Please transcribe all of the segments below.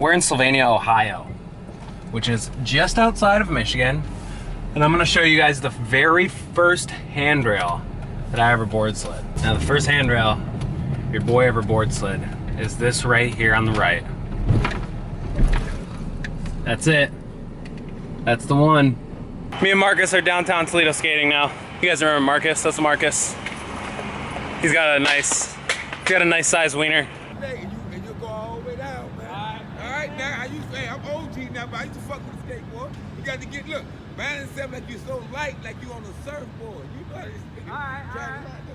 We're in Sylvania, Ohio, which is just outside of Michigan. And I'm gonna show you guys the very first handrail that I ever board slid. Now the first handrail your boy ever board slid is this right here on the right. That's it. That's the one. Me and Marcus are downtown Toledo skating now. You guys remember Marcus? That's Marcus. He's got a nice size wiener. And you'll go all the way down, man. All right, now I used to, hey, I'm OG now, but I used to fuck with the skateboard. You got to get, look, man, itself like you're so light, like you on a surfboard. You know how this nigga trying to ride that way.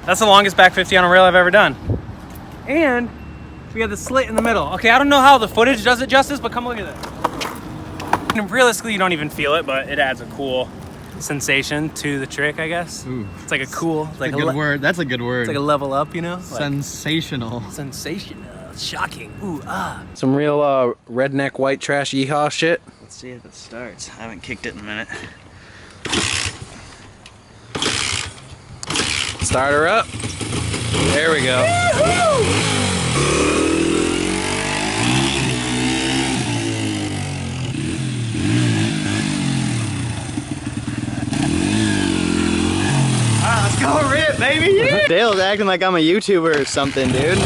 That's the longest back 50 on a rail I've ever done. And we have the slit in the middle. Okay, I don't know how the footage does it justice, but come look at it. And realistically, you don't even feel it, but it adds a cool sensation to the trick, I guess. Ooh, it's like a cool, like a good word. That's a good word. It's like a level up, you know? Sensational. Like, sensational. Shocking. Ooh, ah. Some real redneck white trash yeehaw shit. Let's see if it starts. I haven't kicked it in a minute. Start her up. There we go. Let's go rip, baby! Yeah. Dale's acting like I'm a YouTuber or something, dude.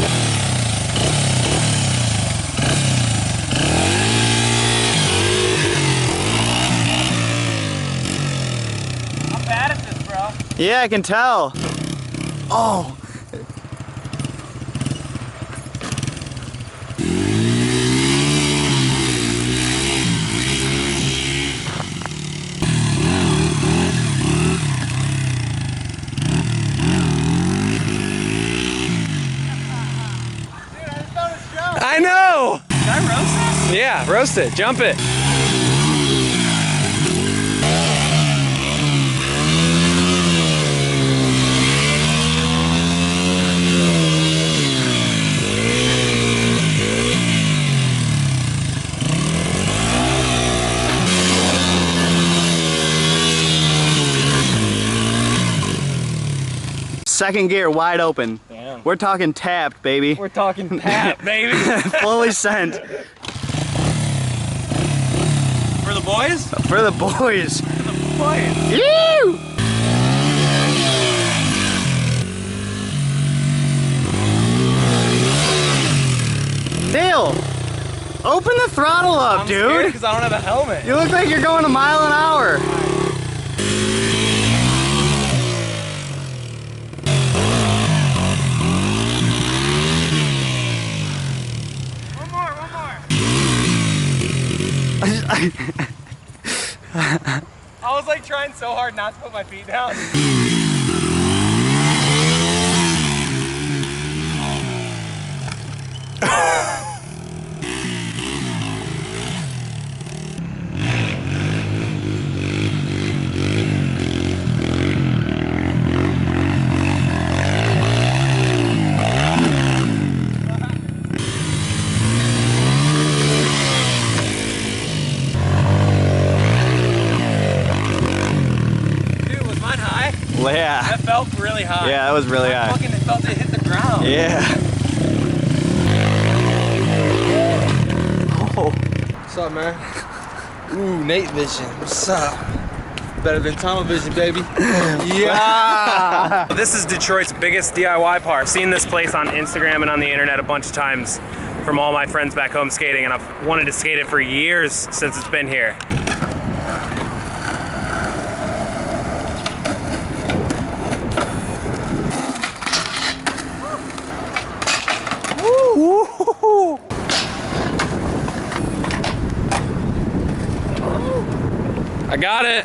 I'm bad at this, bro. Yeah, I can tell. Oh! I know! Did I roast this? Yeah, roast it. Jump it. Second gear wide open. Damn. We're talking tapped, baby. We're talking tap, baby. Fully sent. For the boys? For the boys. For the boys. Ew! Dale, open the throttle up, dude. Because I don't have a helmet. You look like you're going a mile an hour. I was like trying so hard not to put my feet down. Yeah. That felt really high. Yeah, that was really high. Fucking, it felt it hit the ground. Yeah. Oh. What's up, man? Ooh, Nate Vision. What's up? Better than Tunnel Vision, baby. Yeah. This is Detroit's biggest DIY park. I've seen this place on Instagram and on the internet a bunch of times from all my friends back home skating, and I've wanted to skate it for years since it's been here. Woo! I got it.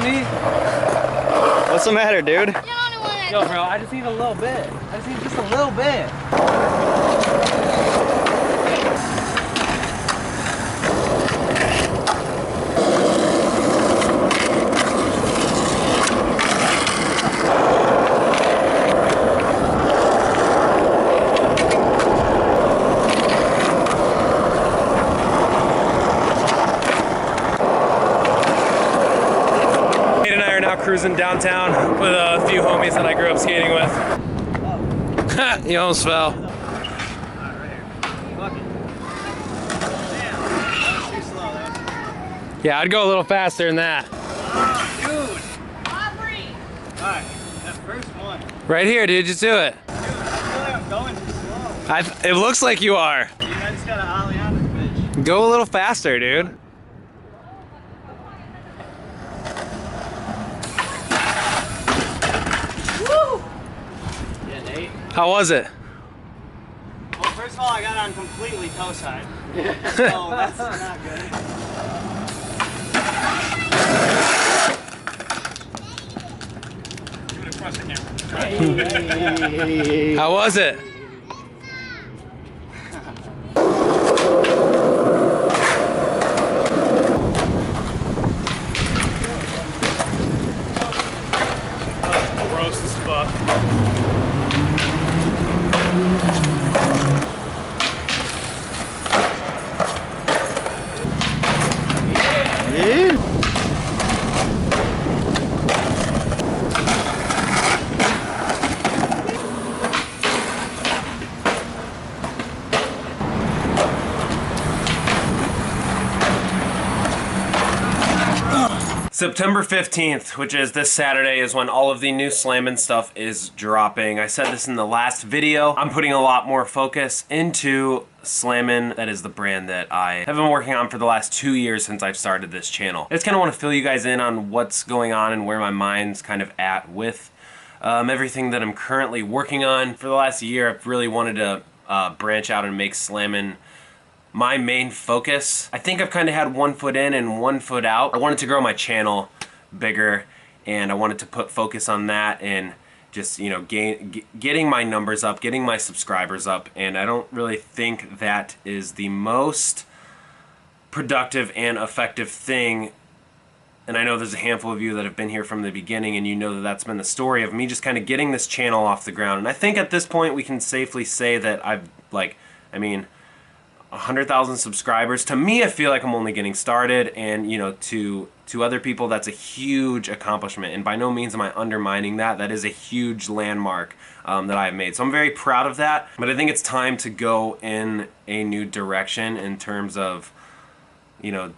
on me? What's the matter, dude? Yo, bro, I just need a little bit. I just need just a little bit. Cruising downtown with a few homies that I grew up skating with. You almost fell. Yeah, I'd go a little faster than that. Dude. Alright, that first one. Right here, dude, just do it. Dude, I feel like I'm going too slow. It looks like you are. Dude, I just gotta ollie on this bitch. Go a little faster, dude. How was it? Well, first of all, I got on completely toe side. So that's not good. How was it? Gross as fuck. September 15th, which is this Saturday, is when all of the new Slammin' stuff is dropping. I said this in the last video. I'm putting a lot more focus into Slammin'. That is the brand that I have been working on for the last 2 years since I've started this channel. I just kind of want to fill you guys in on what's going on and where my mind's kind of at with everything that I'm currently working on. For the last year, I've really wanted to branch out and make Slammin' my main focus. I think I've kind of had one foot in and one foot out. I wanted to grow my channel bigger, and I wanted to put focus on that and just, you know, getting my numbers up, getting my subscribers up, and I don't really think that is the most productive and effective thing. And I know there's a handful of you that have been here from the beginning, and you know that that's been the story of me just kind of getting this channel off the ground. And I think at this point we can safely say that I've, like, I mean, 100,000 subscribers. To me, I feel like I'm only getting started, and you know, to other people, that's a huge accomplishment, and by no means am I undermining that. That is a huge landmark that I've made, so I'm very proud of that. But I think it's time to go in a new direction in terms of, you know,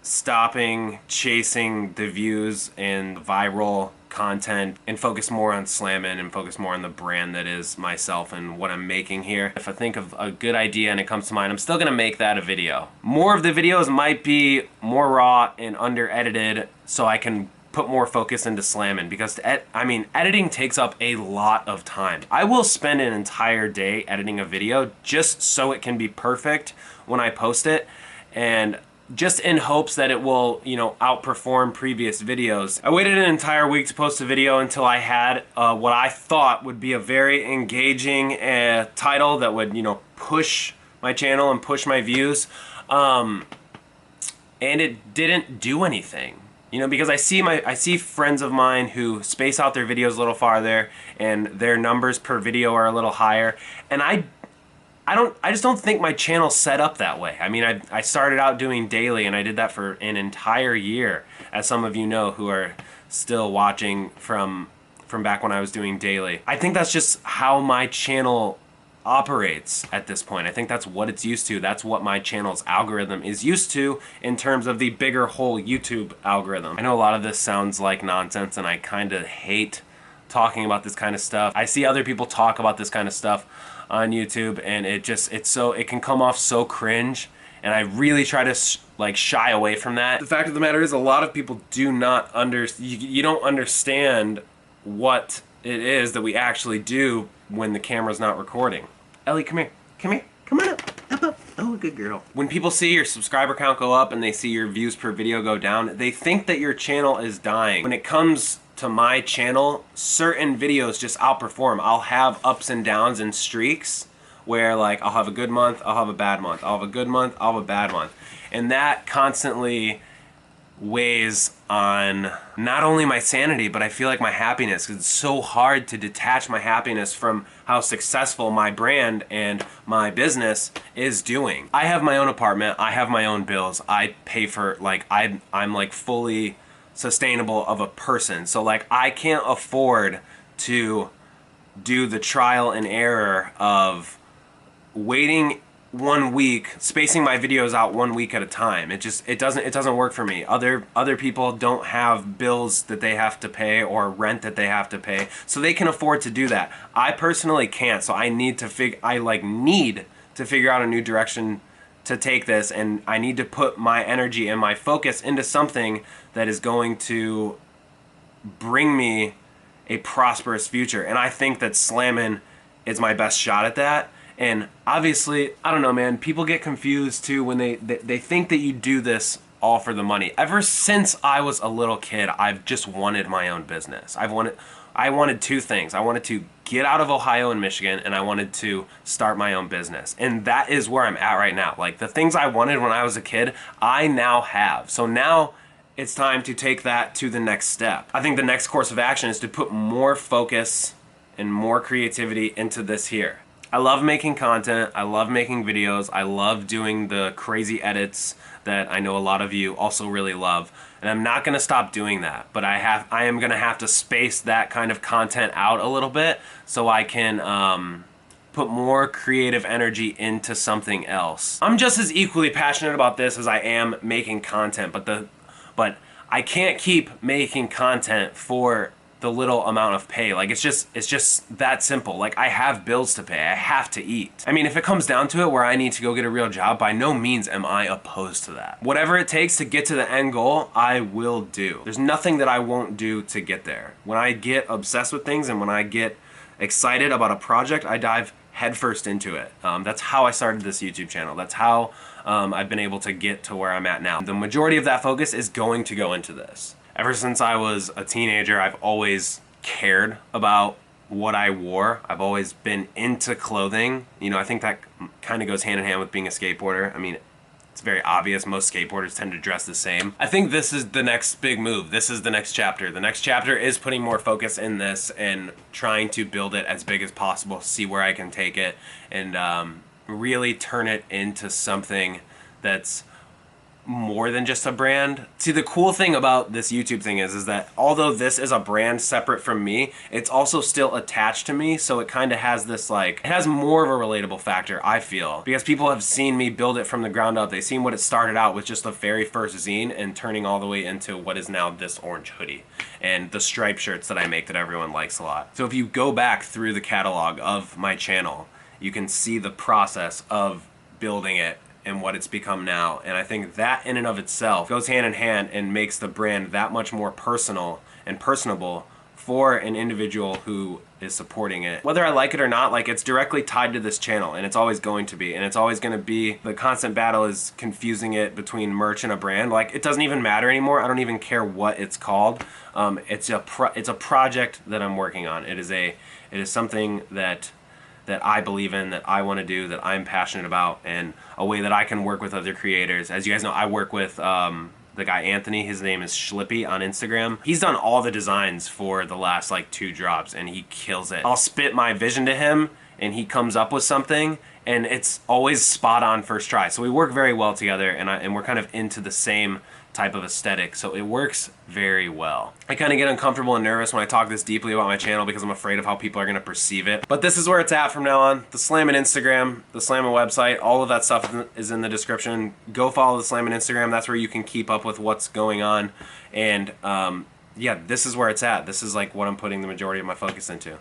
stopping chasing the views and viral content and focus more on Slammin' and focus more on the brand that is myself and what I'm making here. If I think of a good idea and it comes to mind, I'm still gonna make that a video. More of the videos might be more raw and under edited so I can put more focus into Slammin', because I mean, editing takes up a lot of time. I will spend an entire day editing a video just so it can be perfect when I post it, and just in hopes that it will, you know, outperform previous videos. I waited an entire week to post a video until I had what I thought would be a very engaging title that would, you know, push my channel and push my views. And it didn't do anything. You know, because I see friends of mine who space out their videos a little farther and their numbers per video are a little higher, and I just don't think my channel's set up that way. I mean, I started out doing daily, and I did that for an entire year, as some of you know who are still watching from back when I was doing daily. I think that's just how my channel operates at this point. I think that's what it's used to. That's what my channel's algorithm is used to in terms of the bigger whole YouTube algorithm. I know a lot of this sounds like nonsense, and I kind of hate talking about this kind of stuff. I see other people talk about this kind of stuff on YouTube, and it can come off so cringe, and I really try to like shy away from that. The fact of the matter is, a lot of people do not you don't understand what it is that we actually do when the camera's not recording. Ellie, come here, come on up. Oh, good girl. When people see your subscriber count go up and they see your views per video go down, they think that your channel is dying. When it comes to my channel, certain videos just outperform. I'll have ups and downs and streaks where like I'll have a good month, I'll have a bad month, I'll have a good month, I'll have a bad month. And that constantly weighs on not only my sanity, but I feel like my happiness, because it's so hard to detach my happiness from how successful my brand and my business is doing. I have my own apartment, I have my own bills, I pay for, like, I'm like fully sustainable of a person. So like I can't afford to do the trial and error of waiting 1 week, spacing my videos out 1 week at a time. It doesn't work for me. Other people don't have bills that they have to pay or rent that they have to pay, so they can afford to do that. I personally can't, so I need to figure out a new direction to take this, and I need to put my energy and my focus into something that is going to bring me a prosperous future. And I think that slamming is my best shot at that. And obviously, I don't know, man, people get confused too when they think that you do this all for the money. Ever since I was a little kid, I've just wanted my own business. I wanted two things. I wanted to get out of Ohio and Michigan, and I wanted to start my own business. And that is where I'm at right now. Like, the things I wanted when I was a kid, I now have. So now it's time to take that to the next step. I think the next course of action is to put more focus and more creativity into this here. I love making content, I love making videos, I love doing the crazy edits that I know a lot of you also really love, and I'm not gonna stop doing that, but I am gonna have to space that kind of content out a little bit so I can put more creative energy into something else. I'm just as equally passionate about this as I am making content, but I can't keep making content for the little amount of pay. Like, it's just that simple. Like, I have bills to pay, I have to eat. I mean, if it comes down to it where I need to go get a real job, by no means am I opposed to that. Whatever it takes to get to the end goal, I will do. There's nothing that I won't do to get there. When I get obsessed with things and when I get excited about a project, I dive headfirst into it. That's how I started this YouTube channel. That's how I've been able to get to where I'm at now. The majority of that focus is going to go into this. Ever since I was a teenager, I've always cared about what I wore. I've always been into clothing. You know, I think that kind of goes hand in hand with being a skateboarder. I mean, it's very obvious. Most skateboarders tend to dress the same. I think this is the next big move. This is the next chapter. The next chapter is putting more focus in this and trying to build it as big as possible, see where I can take it, and really turn it into something that's more than just a brand. See, the cool thing about this YouTube thing is that although this is a brand separate from me, it's also still attached to me, so it kind of has this, like, it has more of a relatable factor, I feel, because people have seen me build it from the ground up. They've seen what it started out with, just the very first zine, and turning all the way into what is now this orange hoodie and the striped shirts that I make that everyone likes a lot. So if you go back through the catalog of my channel, you can see the process of building it and what it's become now. And I think that in and of itself goes hand in hand and makes the brand that much more personal and personable for an individual who is supporting it. Whether I like it or not, like, it's directly tied to this channel, and it's always going to be, and it's always going to be. The constant battle is confusing it between merch and a brand. Like, it doesn't even matter anymore. I don't even care what it's called. It's a project that I'm working on. It is something that I believe in, that I want to do, that I'm passionate about, and a way that I can work with other creators. As you guys know, I work with the guy Anthony. His name is Schlippy on Instagram. He's done all the designs for the last like 2 drops, and he kills it. I'll spit my vision to him, and he comes up with something, and it's always spot on first try. So we work very well together, and we're kind of into the same type of aesthetic, so it works very well. I kind of get uncomfortable and nervous when I talk this deeply about my channel because I'm afraid of how people are going to perceive it. But this is where it's at from now on. The Slammin' Instagram, the Slammin' website, all of that stuff is in the description. Go follow the Slammin' Instagram. That's where you can keep up with what's going on. And yeah, this is where it's at. This is like what I'm putting the majority of my focus into.